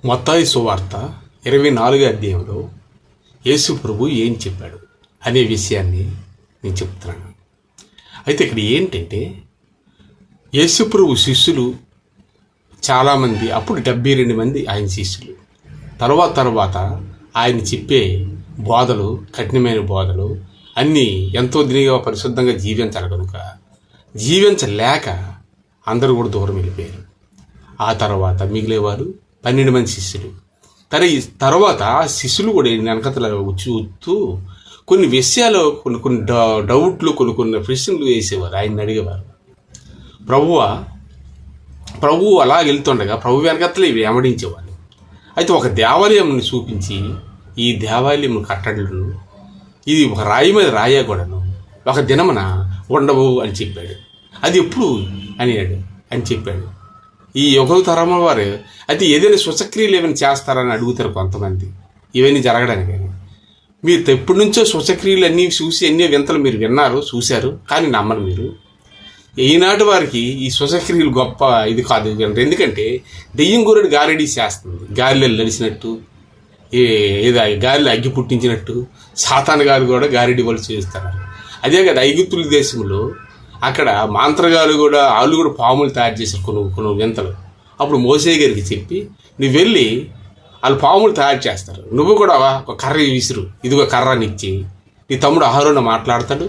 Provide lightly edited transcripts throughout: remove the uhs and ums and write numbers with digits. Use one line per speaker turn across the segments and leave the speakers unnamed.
మత్తయి సువార్త 24వ అధ్యాయంలో యేసు ప్రభు ఏం చెప్పాడు అనే విషయాన్ని నేను చెప్తున్నాను. అయితే ఇక్కడ ఏంటంటే యేసు ప్రభు శిష్యులు చాలామంది, అప్పుడు 72 మంది ఆయన శిష్యులు. తర్వాత ఆయన చెప్పే బోధలు, కఠినమైన బోధలు అన్నీ ఎంతో దినిగా పరిశుద్ధంగా జీవించాలి కనుక జీవించలేక అందరూ కూడా దూరం వెళ్ళిపోయారు. ఆ తర్వాత మిగిలేవారు 12 మంది శిష్యులు. తర్వాత శిష్యులు కూడా వెనకతల వచ్చుతూ కొన్ని విషయాలు కొన్ని డౌట్లు కొన్ని ప్రశ్నలు వేసేవారు, ఆయన్ని అడిగేవారు. ప్రభువు అలా వెళ్తుండగా ప్రభు వెనకతలు వెంబడించేవారు. అయితే ఒక దేవాలయంని చూపించి, ఈ దేవాలయం కట్టడలను ఇది ఒక రాయి మీద రాయకూడను, ఒక దినమున ఉండవు అని చెప్పాడు. అది ఎప్పుడు అని చెప్పాడు. ఈ యుగ తరం వారు అయితే ఏదైనా సూచక్రియలు ఏమైనా చేస్తారని అడుగుతారు కొంతమంది, ఇవన్నీ జరగడానికి. కానీ మీరు ఎప్పటి నుంచో సూచక్రియలు అన్నీ చూసి ఎన్నో వింతలు మీరు విన్నారు, చూశారు, కానీ నమ్మరు మీరు. ఈనాటి వారికి ఈ సూచక్రియలు గొప్ప ఇది కాదు. ఎందుకంటే దెయ్యం గురుడు గాలిడి చేస్తుంది, గాలిలో నడిచినట్టు, ఏదో గాలిలో అగ్గి పుట్టించినట్టు సాతాను గారు కూడా గాలిడి వాళ్ళు చేస్తున్నారు. అదే కదా ఐగుప్తుల దేశంలో అక్కడ మాంత్రగాలు కూడా వాళ్ళు కూడా పాములు తయారు చేశారు కొన్ని వింతలు. అప్పుడు మోసే గారికి చెప్పి, నువ్వు వెళ్ళి వాళ్ళు పాములు తయారు చేస్తారు, నువ్వు కూడా ఒక కర్ర విసురు, ఇదిగో కర్రనిచ్చి నీ తమ్ముడు అహరోను మాట్లాడతాడు,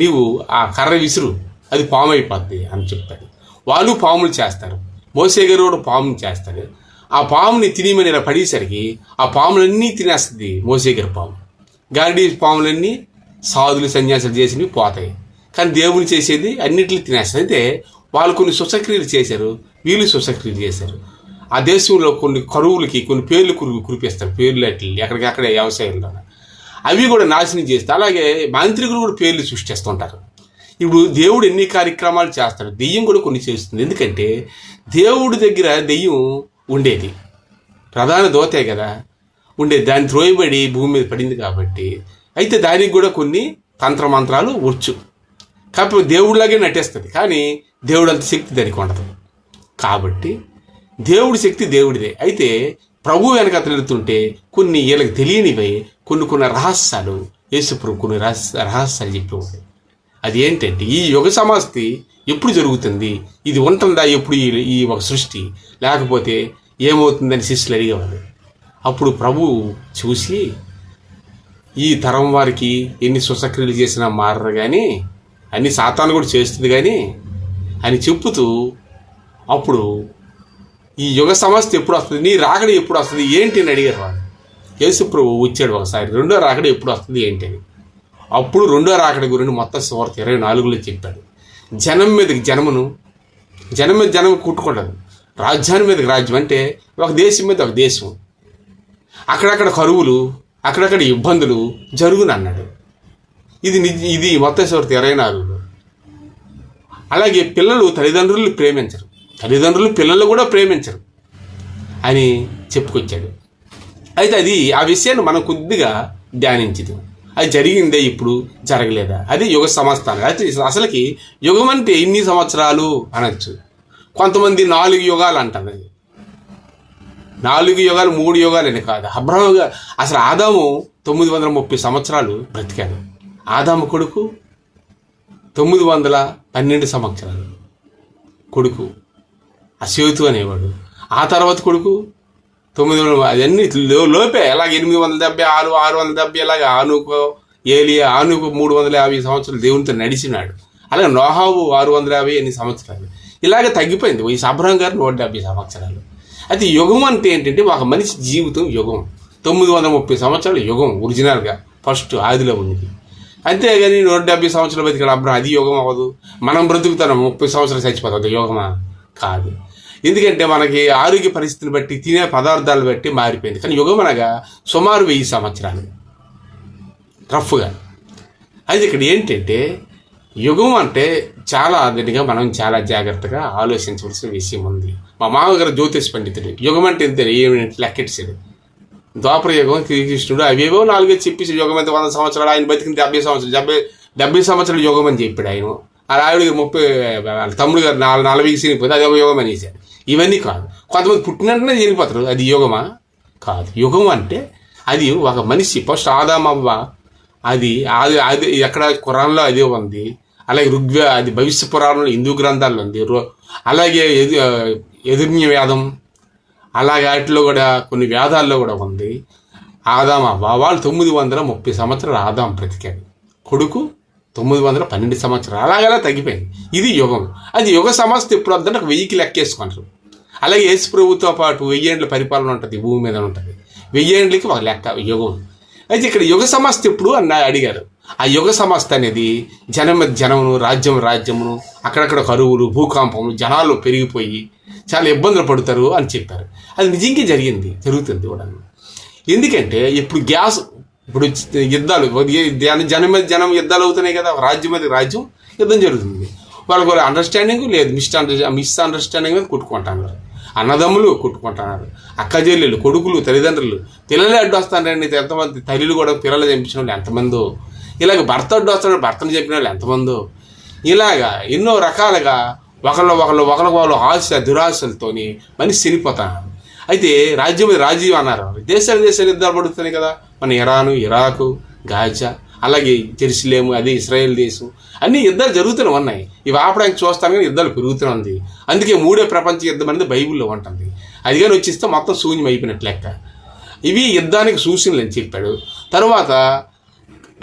నీవు ఆ కర్ర విసురు, అది పాము అయిపోద్ది అని చెప్పాడు. వాళ్ళు పాములు చేస్తారు, మోసే గారు కూడా పాముని చేస్తాడు. ఆ పాముని తినేమని ఇలా పడేసరికి ఆ పాములన్నీ తినేస్తుంది మోసే గారి పాము. గాడి పాములన్నీ సాధులు సన్యాసులు చేసినవి పోతాయి, కానీ దేవుని చేసేది అన్నిటిని తినేస్తారు. అయితే వాళ్ళు కొన్ని సుసక్రియలు చేశారు, వీళ్ళు సుసక్రియలు చేశారు. ఆ దేశంలో కొన్ని కరువులకి కొన్ని పేర్లు కురిపిస్తారు, పేర్లు అట్లా ఎక్కడికక్కడ వ్యవసాయంలో అవి కూడా నాశనం చేస్తారు. అలాగే మాంత్రికులు కూడా పేర్లు సృష్టిస్తుంటారు. ఇప్పుడు దేవుడు ఎన్ని కార్యక్రమాలు చేస్తాడు, దెయ్యం కూడా కొన్ని చేస్తుంది. ఎందుకంటే దేవుడి దగ్గర దెయ్యం ఉండేది, ప్రధాన దోతే కదా ఉండేది, దాన్ని త్రోయబడి భూమి మీద పడింది కాబట్టి. అయితే దానికి కూడా కొన్ని తంత్రమంత్రాలు వచ్చు, కాకపోతే దేవుడిలాగే నటిస్తుంది, కానీ దేవుడు అంత శక్తి దానికి ఉండదు. కాబట్టి దేవుడి శక్తి దేవుడిదే. అయితే ప్రభు వెనక వెళుతుంటే కొన్ని వీళ్ళకి తెలియనివై కొన్ని రహస్యాలు యేసుప్రభు కొన్ని రహస్యాలు చెప్పేవాడు. అది ఏంటంటే ఈ యుగ సమాప్తి ఎప్పుడు జరుగుతుంది, ఇది ఉంటుందా ఎప్పుడు ఈ ఒక సృష్టి, లేకపోతే ఏమవుతుందని శిష్యులు అడిగేవారు. అప్పుడు ప్రభు చూసి, ఈ తరం వారికి ఎన్ని సుసక్రియలు చేసినా మారరు కానీ, అన్ని సాతాను కూడా చేస్తుంది కానీ అని చెప్పుతూ, అప్పుడు ఈ యుగ సమస్య ఎప్పుడు వస్తుంది, నీ రాకడ ఎప్పుడు వస్తుంది ఏంటి అని అడిగారు వాళ్ళు. యేసు ప్రభు వచ్చాడు ఒకసారి, రెండో రాకడ ఎప్పుడు వస్తుంది ఏంటి అని. అప్పుడు రెండో రాకడ గురించి మొత్తం సువార్త 24లో చెప్పాడు. జనం మీదకి జనమును, జనం మీద జనం కుట్టుకుంటుంది, రాజ్యాన్ని మీదకి రాజ్యం, అంటే ఒక దేశం మీద ఒక దేశం, అక్కడక్కడ కరువులు, అక్కడక్కడ ఇబ్బందులు జరుగును అన్నాడు. ఇది మొత్తం సువార్త 24లో. అలాగే పిల్లలు తల్లిదండ్రులు ప్రేమించరు, తల్లిదండ్రులు పిల్లలు కూడా ప్రేమించరు అని చెప్పుకొచ్చాడు. అయితే ఆ విషయాన్ని మనం కొద్దిగా ధ్యానించదు. అది జరిగిందే, ఇప్పుడు జరగలేదా, అది యుగ సమాస్థానం. అయితే అసలుకి యుగం అంటే ఇన్ని సంవత్సరాలు అనొచ్చు. కొంతమంది 4 యుగాలు అంటారు. 4 యుగాలు 3 యుగాలు అని కాదు. అబ్రహాము అసలు ఆదాము 930 సంవత్సరాలు బ్రతికాడు. ఆదాము కొడుకు 912 సంవత్సరాలు కొడుకు అశేతు అనేవాడు. ఆ తర్వాత కొడుకు 900, అవన్నీ లోపే. అలాగే 870, 670, అలాగే ఆనుకు 350 సంవత్సరాలు దేవునితో నడిచినాడు. అలాగే నోహావు 650 ఎన్ని సంవత్సరాలు. ఇలాగే తగ్గిపోయింది. ఈ అబ్రహాం గారు 170 సంవత్సరాలు. అయితే యుగం అంటే ఏంటంటే ఒక మనిషి జీవితం యుగం. 930 సంవత్సరాలు యుగం ఒరిజినల్గా ఫస్ట్ ఆదిలో ఉన్నది. అంతేగాని 170 సంవత్సరాలు బతికాడు అబ్రహాం, అది యుగం అవ్వదు. మనం బ్రతుకుతాం 30 సంవత్సరాలు చచ్చిపోతాం, అది యుగమా కాదు. ఎందుకంటే మనకి ఆరోగ్య పరిస్థితిని బట్టి, తినే పదార్థాలు బట్టి మారిపోయింది. కానీ యుగం అనగా సుమారు 1000 సంవత్సరాలు రఫ్గా. అయితే ఇక్కడ ఏంటంటే యుగం అంటే చాలా దీనిగా మనం చాలా జాగ్రత్తగా ఆలోచించవలసిన విషయం ఉంది. మా మామగారు జ్యోతిష్ పండితుడు, యుగం అంటే ఎంత ఏమి లెక్కెట్టాడు. ద్వాపర యుగం, శ్రీకృష్ణుడు అవేవో 4 చెప్పేసి యుగం అయితే 100 సంవత్సరాలు, ఆయన బతికింది 70 సంవత్సరాలు, 70 సంవత్సరాలు యుగం అని చెప్పాడు ఆయన. ఆ ఆవిడ 30, తమ్ముడు గారు 40 సినిపోతే అది ఒక యుగం అనేసాడు. ఇవన్నీ కాదు. కొంతమంది పుట్టినంటనే చనిపోతారు. అది యుగమా? కాదు. యుగం అంటే అది ఒక మనిషి ఫస్ట్ ఆదామవ్వ, అది అది అది ఎక్కడ ఖురాన్లో అదే ఉంది. అలాగే అది భవిష్య పురాణంలో హిందూ గ్రంథాల్లో ఉంది. అలాగే ఎదుర్య వేదం, అలాగే వాటిలో కూడా కొన్ని వేదాల్లో కూడా ఉంది. ఆదామవ్వ వాళ్ళు 930 సంవత్సరాలు ఆదాం బ్రతికాడు. కొడుకు 912 సంవత్సరాలు. అలాగలా తగ్గిపోయింది. ఇది యుగం. అది యుగ సమస్య ఎప్పుడు వద్దంటే 1000కి లెక్కేసుకుంటారు. అలాగే యేసు ప్రభుతో పాటు 1000 ఏండ్ల పరిపాలన ఉంటుంది, భూమి మీద ఉంటుంది. 1000 ఏండ్లకి ఒక లెక్క యుగం. అయితే ఇక్కడ యుగ సమస్య ఎప్పుడు అని అడిగారు. ఆ యుగ సమస్య అనేది జనం మీద జనమును, రాజ్యమును, అక్కడక్కడ కరువులు, భూకంపములు, జనాలు పెరిగిపోయి చాలా ఇబ్బందులు పడతారు అని చెప్పారు. అది నిజంగా జరుగుతుంది కూడా. ఎందుకంటే ఇప్పుడు గ్యాస్, ఇప్పుడు యుద్ధాలు, జనం మీద జనం యుద్ధాలు అవుతున్నాయి కదా, రాజ్యం మీద రాజ్యం యుద్ధం జరుగుతుంది. వాళ్ళకి అండర్స్టాండింగ్ లేదు, మిస్ అండర్స్టాండింగ్ మీద కొట్టుకుంటున్నారు. అన్నదమ్ములు కొట్టుకుంటున్నారు, అక్క చెల్లెలు, కొడుకులు, తల్లిదండ్రులు, పిల్లలే అడ్డు వస్తారండి. ఎంతమంది తల్లిలు కూడా పిల్లలు చంపించిన వాళ్ళు ఎంతమందో, ఇలాగ భర్త అడ్డు వస్తాడు, భర్తను చెప్పిన వాళ్ళు ఎంతమందో, ఇలాగా ఎన్నో రకాలుగా ఒకళ్ళు ఆశ దురాశలతోని మనిషి చనిపోతున్నారు. అయితే రాజ్యం అన్నారు. దేశాలు యుద్ధాలు పడుతున్నాయి కదా, మన ఇరాను, ఇరాకు, గాజా, అలాగే జెరూసలేము, అదే ఇస్రాయేల్ దేశం, అన్ని యుద్ధాలు జరుగుతూనే ఉన్నాయి. ఇవి ఆపడానికి చూస్తాను కానీ యుద్ధాలు పెరుగుతూనే ఉంది. అందుకే 3వ ప్రపంచ యుద్ధం అనేది బైబిల్లో ఉంటుంది. అది కానీ వచ్చిస్తే మొత్తం శూన్యం అయిపోయినట్లు లెక్క. ఇవి యుద్ధానికి సూచనలు అని చెప్పాడు. తర్వాత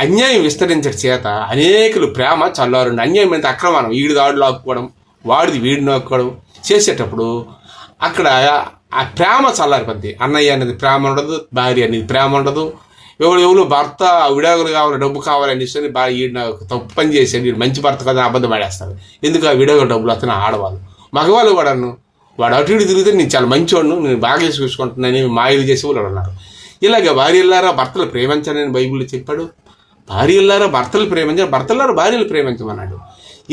అన్యాయం విస్తరించడం చేత అనేకులు ప్రేమ చల్లారుండి. అన్యాయం అంటే అక్రమానం, వీడి దాడులు ఆపుకోవడం, వాడిది వీడిని ఆపుకోవడం చేసేటప్పుడు అక్కడ ఆ ప్రేమ చల్లారిపోద్ది. అన్నయ్య అనేది ప్రేమ ఉండదు, భార్య అనేది ప్రేమ ఉండదు. ఎవరు భర్త విడాకులు కావాలి, డబ్బు కావాలి అనేసి ఈయన తప్పు పని చేసేది, వీడు మంచి భర్త కదా అబద్ధం ఆడేస్తారు. ఎందుకు ఆ విడాకుల డబ్బులు వస్తున్న ఆడవాళ్ళు. మగవాళ్ళు కూడాను వాడు అటు ఇటు తిరిగితే నేను చాలా మంచివాడును, నేను బాగా చూసుకుంటున్నానని మాయలు చేసే వాళ్ళు ఉన్నారు. ఇలాగ భార్యలారా భర్తలు ప్రేమించాలని బైబిల్లో చెప్పాడు. భార్యలారా భర్తలు ప్రేమించాలి, భర్తలారా భార్యలు ప్రేమించమన్నాడు.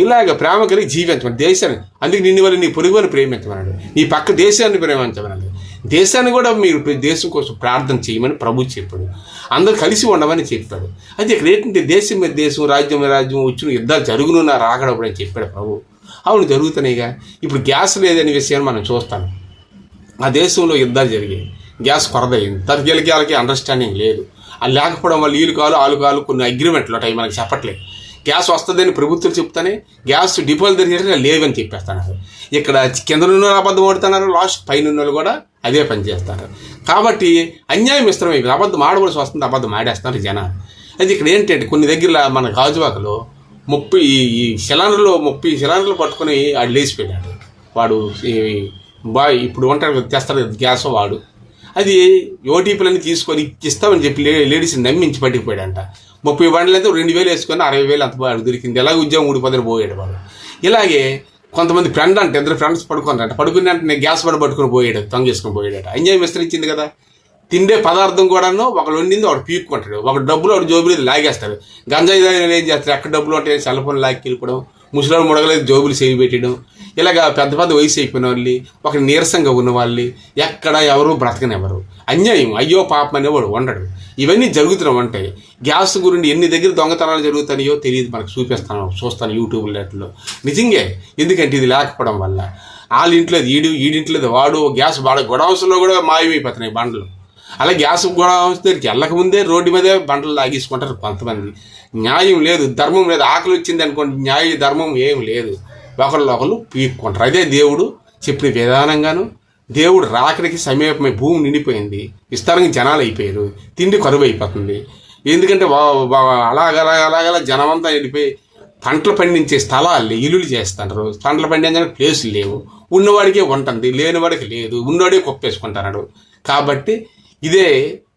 ఇలాగ ప్రేమ కలిగి జీవించమని దేశాన్ని, అందుకే నిన్ను వల్ల నీ పొరుగుని ప్రేమించమన్నాడు, నీ పక్క దేశాన్ని ప్రేమించమన్నాడు. దేశాన్ని కూడా మీరు దేశం కోసం ప్రార్థన చేయమని ప్రభు చెప్పాడు. అందరూ కలిసి ఉండమని చెప్పాడు. అయితే ఇక్కడ ఏంటంటే దేశం మీద దేశం, రాజ్యం వచ్చిన యుద్ధాలు జరుగునున్నా రాకడప్పుడు అని చెప్పాడు ప్రభు. అవును జరుగుతున్నాయిగా. ఇప్పుడు గ్యాస్ లేదనే విషయాన్ని మనం చూస్తాను. ఆ దేశంలో యుద్ధాలు జరిగాయి, గ్యాస్ కొరదయింది. తనకి అండర్స్టాండింగ్ లేదు. అది లేకపోవడం వల్ల వీళ్ళు కాలు కొన్ని అగ్రిమెంట్లు ఉంటాయి, మనకి చెప్పట్లేదు. గ్యాస్ వస్తుందని ప్రభుత్వం చెప్తానే గ్యాస్ డిపోలు దగ్గర లేవని చెప్పేస్తున్నారు. ఇక్కడ కింద ఉన్న అబద్ధం ఆడుతున్నారు, లాస్ట్ పైన ఉన్న కూడా అదే పని చేస్తారు. కాబట్టి అన్యాయం ఇష్టమే, అబద్ధం ఆడవలసి వస్తుంది, అబద్ధం ఆడేస్తున్నారు జనాలు. అయితే ఇక్కడ ఏంటంటే కొన్ని దగ్గర మన గాజువాకలో 30 సిలిండర్లు పట్టుకొని వాడు లేచిపోయాడు. వాడు ఇప్పుడు ఉంటాడు తెస్తారు గ్యాస్ వాడు, అది ఓటీపీలన్నీ తీసుకొని ఇస్తామని చెప్పి లేడీస్ని నమ్మించి పట్టుకుపోయాడంట. 30 బండ్లు అయితే 2000 వేసుకొని 60,000 అంత బాగా దొరికింది. ఎలాగ ఉద్యోగం ఊడిపోదని పోయాడు వాడు. ఇలాగే కొంతమంది ఫ్రెండ్ అంటే 2 ఫ్రెండ్స్ పడుకున్నారంట. పడుకుని అంటే నేను గ్యాస్ పట్టుకొని పోయాడు, తొంగేసుకొని పోయాడట. అన్యాయం విస్తరించింది కదా. తిండే పదార్థం కూడాను ఒకడు వండింది వాడు పీక్కుంటాడు, ఒకడు డబ్బులు వాడు జోబులు లాగేస్తాడు. గంజాయి ఏం చేస్తారు, ఎక్కడ డబ్బులు ఉంటాయి సెల్ ఫోన్ లాక్కి వెళ్ళిపోవడం, ముసలి ముడగలేదు జోబులు సేవి పెట్టడం, ఇలాగ పెద్ద వయసు అయిపోయిన వాళ్ళు, ఒక నీరసంగా ఉన్న వాళ్ళు ఎక్కడ ఎవరు బ్రతకనివ్వరు. అన్యాయం, అయ్యో పాపం అనేవాడు ఉండడు. ఇవన్నీ జరుగుతున్నాం అంటే గ్యాస్ గురించి ఎన్ని దగ్గర దొంగతనాలు జరుగుతాయో తెలియదు, మనకు చూస్తాను యూట్యూబ్లో. నిజంగా ఎందుకంటే ఇది లేకపోవడం వల్ల వాళ్ళ ఇంట్లో ఈడింట్లో వాడు గ్యాస్ గొడవసలో కూడా మాయమైపోతున్నాయి బండ్లు. అలా గ్యాస్ గొడవస్ దగ్గరికి వెళ్ళకముందే రోడ్డు మీదే బండ్లు లాగేసుకుంటారు కొంతమంది. న్యాయం లేదు, ధర్మం లేదు. ఆకలి వచ్చింది అనుకోండి, న్యాయ ధర్మం ఏం లేదు, ఒకళ్ళు పీక్కుంటారు. అదే దేవుడు చెప్పిన విధానంగాను దేవుడు రాకడికి సమీపమై భూమి నిండిపోయింది, విస్తారంగా జనాలు అయిపోయారు, తిండి కరువు అయిపోతుంది. ఎందుకంటే అలాగలా జనమంతా వెళ్ళిపోయి పంటలు పండించే స్థలాలు ఇల్లులు చేస్తుంటారు. పంటలు పండించడానికి ప్లేసులు లేవు, ఉన్నవాడికే ఉంటుంది, లేనివాడికి లేదు, ఉన్నవాడే కొప్పేసుకుంటున్నాడు. కాబట్టి ఇదే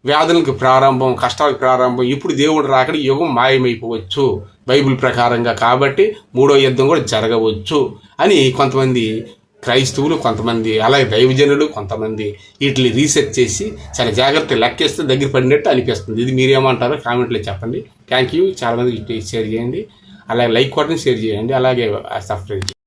వ్యాధులకు ప్రారంభం, కష్టాలకు ప్రారంభం. ఇప్పుడు దేవుడు రాకడి యుగం మాయమైపోవచ్చు బైబిల్ ప్రకారంగా. కాబట్టి 3వ యుద్ధం కూడా జరగవచ్చు అని కొంతమంది క్రైస్తవులు, కొంతమంది అలాగే దైవజనులు, కొంతమంది వీటిని రీసెర్చ్ చేసి చాలా జాగ్రత్తగా లెక్కేస్తే దగ్గర పడినట్టు అనిపిస్తుంది. ఇది మీరేమంటారో కామెంట్లో చెప్పండి. Thank you. చాలామంది షేర్ చేయండి, అలాగే లైక్ కొట్టండి, షేర్ చేయండి, అలాగే సబ్స్క్రైబ్ చేయండి.